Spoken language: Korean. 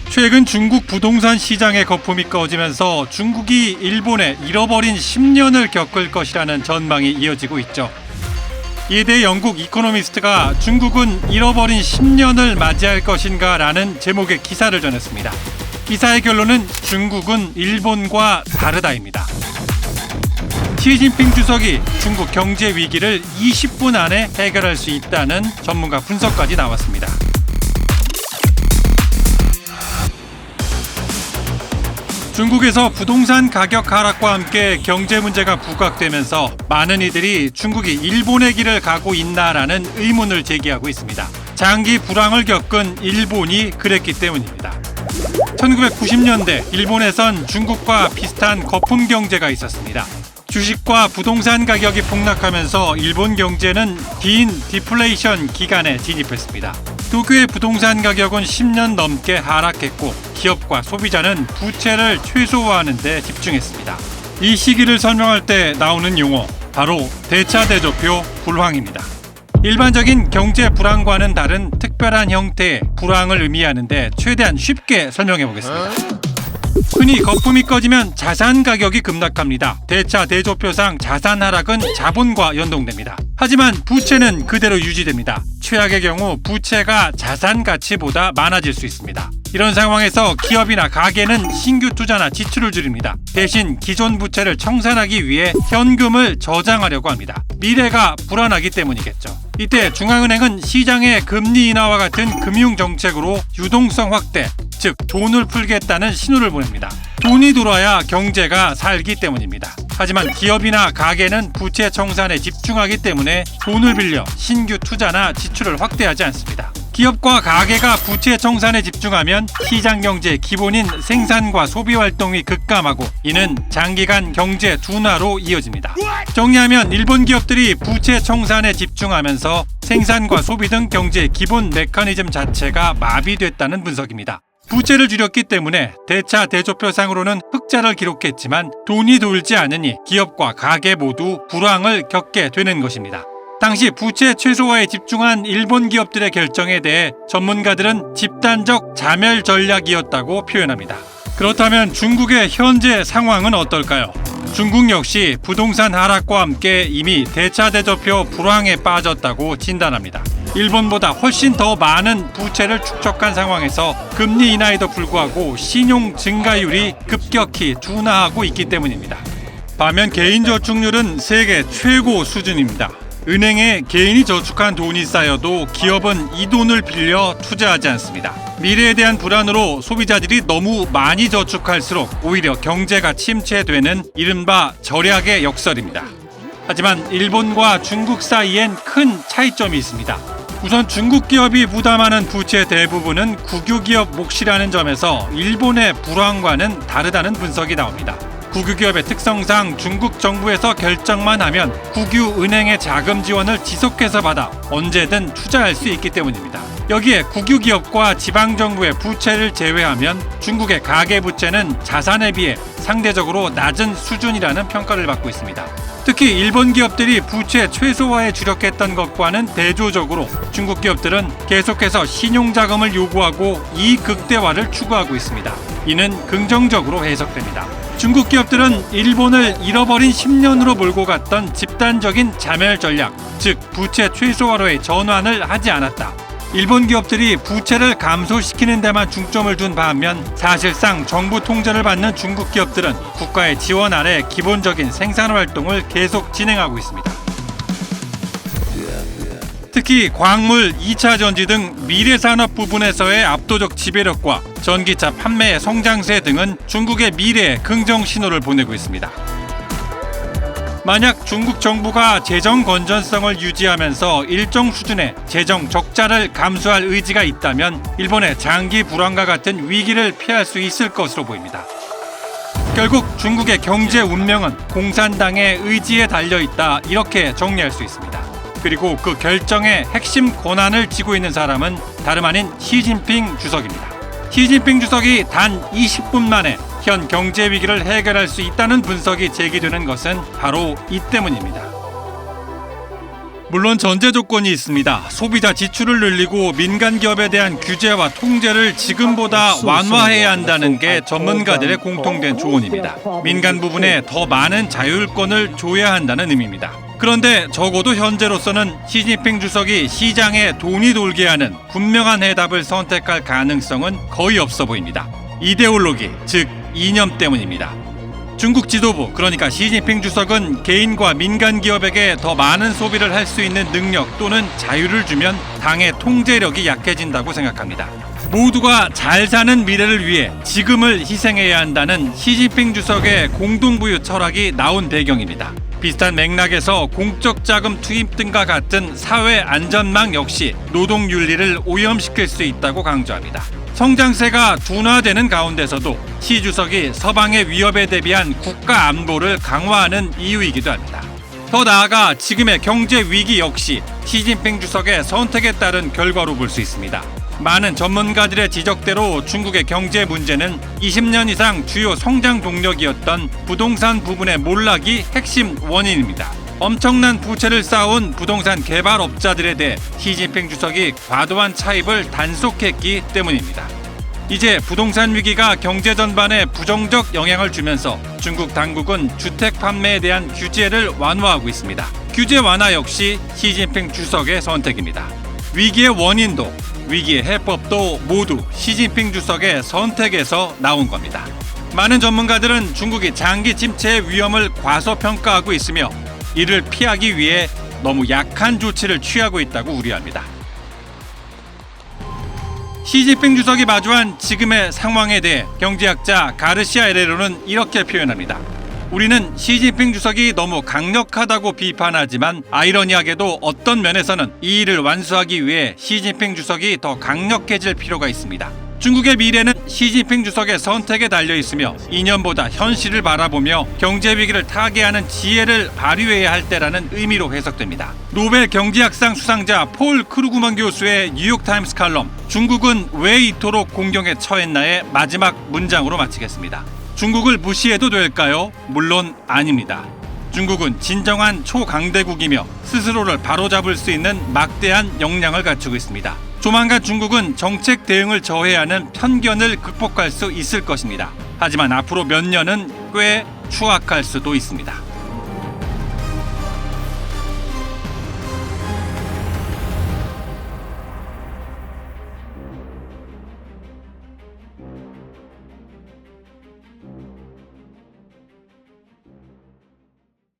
최근 중국 부동산 시장의 거품이 꺼지면서 중국이 일본에 잃어버린 10년을 겪을 것이라는 전망이 이어지고 있죠. 이에 대해 영국 이코노미스트가 중국은 잃어버린 10년을 맞이할 것인가 라는 제목의 기사를 전했습니다. 기사의 결론은 중국은 일본과 다르다입니다. 시진핑 주석이 중국 경제 위기를 20분 안에 해결할 수 있다는 전문가 분석까지 나왔습니다. 중국에서 부동산 가격 하락과 함께 경제 문제가 부각되면서 많은 이들이 중국이 일본의 길을 가고 있나라는 의문을 제기하고 있습니다. 장기 불황을 겪은 일본이 그랬기 때문입니다. 1990년대 일본에선 중국과 비슷한 거품 경제가 있었습니다. 주식과 부동산 가격이 폭락하면서 일본 경제는 긴 디플레이션 기간에 진입했습니다. 도쿄의 부동산 가격은 10년 넘게 하락했고 기업과 소비자는 부채를 최소화하는 데 집중했습니다. 이 시기를 설명할 때 나오는 용어 바로 대차대조표 불황입니다. 일반적인 경제 불황과는 다른 특별한 형태의 불황을 의미하는데 최대한 쉽게 설명해 보겠습니다. 흔히 거품이 꺼지면 자산 가격이 급락합니다. 대차대조표상 자산 하락은 자본과 연동됩니다. 하지만 부채는 그대로 유지됩니다. 최악의 경우 부채가 자산 가치보다 많아질 수 있습니다. 이런 상황에서 기업이나 가게는 신규 투자나 지출을 줄입니다. 대신 기존 부채를 청산하기 위해 현금을 저장하려고 합니다. 미래가 불안하기 때문이겠죠. 이때 중앙은행은 시장의 금리 인하와 같은 금융 정책으로 유동성 확대, 즉 돈을 풀겠다는 신호를 보냅니다. 돈이 돌아야 경제가 살기 때문입니다. 하지만 기업이나 가게는 부채 청산에 집중하기 때문에 돈을 빌려 신규 투자나 지출을 확대하지 않습니다. 기업과 가게가 부채 청산에 집중하면 시장 경제의 기본인 생산과 소비 활동이 급감하고 이는 장기간 경제 둔화로 이어집니다. 정리하면 일본 기업들이 부채 청산에 집중하면서 생산과 소비 등 경제의 기본 메커니즘 자체가 마비됐다는 분석입니다. 부채를 줄였기 때문에 대차 대조표상으로는 흑자를 기록했지만 돈이 돌지 않으니 기업과 가게 모두 불황을 겪게 되는 것입니다. 당시 부채 최소화에 집중한 일본 기업들의 결정에 대해 전문가들은 집단적 자멸 전략이었다고 표현합니다. 그렇다면 중국의 현재 상황은 어떨까요? 중국 역시 부동산 하락과 함께 이미 대차대조표 불황에 빠졌다고 진단합니다. 일본보다 훨씬 더 많은 부채를 축적한 상황에서 금리 인하에도 불구하고 신용 증가율이 급격히 둔화하고 있기 때문입니다. 반면 개인 저축률은 세계 최고 수준입니다. 은행에 개인이 저축한 돈이 쌓여도 기업은 이 돈을 빌려 투자하지 않습니다. 미래에 대한 불안으로 소비자들이 너무 많이 저축할수록 오히려 경제가 침체되는 이른바 절약의 역설입니다. 하지만 일본과 중국 사이엔 큰 차이점이 있습니다. 우선 중국 기업이 부담하는 부채 대부분은 국유기업 몫이라는 점에서 일본의 불황과는 다르다는 분석이 나옵니다. 국유기업의 특성상 중국 정부에서 결정만 하면 국유은행의 자금 지원을 지속해서 받아 언제든 투자할 수 있기 때문입니다. 여기에 국유기업과 지방정부의 부채를 제외하면 중국의 가계부채는 자산에 비해 상대적으로 낮은 수준이라는 평가를 받고 있습니다. 특히 일본 기업들이 부채 최소화에 주력했던 것과는 대조적으로 중국 기업들은 계속해서 신용자금을 요구하고 이익 극대화를 추구하고 있습니다. 이는 긍정적으로 해석됩니다. 중국 기업들은 일본을 잃어버린 10년으로 몰고 갔던 집단적인 자멸 전략, 즉 부채 최소화로의 전환을 하지 않았다. 일본 기업들이 부채를 감소시키는 데만 중점을 둔 반면 사실상 정부 통제를 받는 중국 기업들은 국가의 지원 아래 기본적인 생산 활동을 계속 진행하고 있습니다. 특히 광물, 2차 전지 등 미래산업 부분에서의 압도적 지배력과 전기차 판매의 성장세 등은 중국의 미래에 긍정 신호를 보내고 있습니다. 만약 중국 정부가 재정 건전성을 유지하면서 일정 수준의 재정 적자를 감수할 의지가 있다면 일본의 장기 불황과 같은 위기를 피할 수 있을 것으로 보입니다. 결국 중국의 경제 운명은 공산당의 의지에 달려있다, 이렇게 정리할 수 있습니다. 그리고 그 결정의 핵심 권한을 쥐고 있는 사람은 다름 아닌 시진핑 주석입니다. 시진핑 주석이 단 20분 만에 현 경제 위기를 해결할 수 있다는 분석이 제기되는 것은 바로 이 때문입니다. 물론 전제 조건이 있습니다. 소비자 지출을 늘리고 민간 기업에 대한 규제와 통제를 지금보다 완화해야 한다는 게 전문가들의 공통된 조언입니다. 민간 부분에 더 많은 자율권을 줘야 한다는 의미입니다. 그런데 적어도 현재로서는 시진핑 주석이 시장에 돈이 돌게 하는 분명한 해답을 선택할 가능성은 거의 없어 보입니다. 이데올로기, 즉 이념 때문입니다. 중국 지도부, 그러니까 시진핑 주석은 개인과 민간 기업에게 더 많은 소비를 할 수 있는 능력 또는 자유를 주면 당의 통제력이 약해진다고 생각합니다. 모두가 잘 사는 미래를 위해 지금을 희생해야 한다는 시진핑 주석의 공동부유 철학이 나온 배경입니다. 비슷한 맥락에서 공적 자금 투입 등과 같은 사회 안전망 역시 노동 윤리를 오염시킬 수 있다고 강조합니다. 성장세가 둔화되는 가운데서도 시 주석이 서방의 위협에 대비한 국가 안보를 강화하는 이유이기도 합니다. 더 나아가 지금의 경제 위기 역시 시진핑 주석의 선택에 따른 결과로 볼 수 있습니다. 많은 전문가들의 지적대로 중국의 경제 문제는 20년 이상 주요 성장 동력이었던 부동산 부분의 몰락이 핵심 원인입니다. 엄청난 부채를 쌓아온 부동산 개발업자들에 대해 시진핑 주석이 과도한 차입을 단속했기 때문입니다. 이제 부동산 위기가 경제 전반에 부정적 영향을 주면서 중국 당국은 주택 판매에 대한 규제를 완화하고 있습니다. 규제 완화 역시 시진핑 주석의 선택입니다. 위기의 원인도 위기의 해법도 모두 시진핑 주석의 선택에서 나온 겁니다. 많은 전문가들은 중국이 장기 침체의 위험을 과소평가하고 있으며 이를 피하기 위해 너무 약한 조치를 취하고 있다고 우려합니다. 시진핑 주석이 마주한 지금의 상황에 대해 경제학자 가르시아 에레로는 이렇게 표현합니다. 우리는 시진핑 주석이 너무 강력하다고 비판하지만 아이러니하게도 어떤 면에서는 이 일을 완수하기 위해 시진핑 주석이 더 강력해질 필요가 있습니다. 중국의 미래는 시진핑 주석의 선택에 달려 있으며 이념보다 현실을 바라보며 경제 위기를 타개하는 지혜를 발휘해야 할 때라는 의미로 해석됩니다. 노벨 경제학상 수상자 폴 크루그먼 교수의 뉴욕타임스 칼럼 중국은 왜 이토록 공경에 처했나의 마지막 문장으로 마치겠습니다. 중국을 무시해도 될까요? 물론 아닙니다. 중국은 진정한 초강대국이며 스스로를 바로잡을 수 있는 막대한 역량을 갖추고 있습니다. 조만간 중국은 정책 대응을 저해야 하는 편견을 극복할 수 있을 것입니다. 하지만 앞으로 몇 년은 꽤 추악할 수도 있습니다.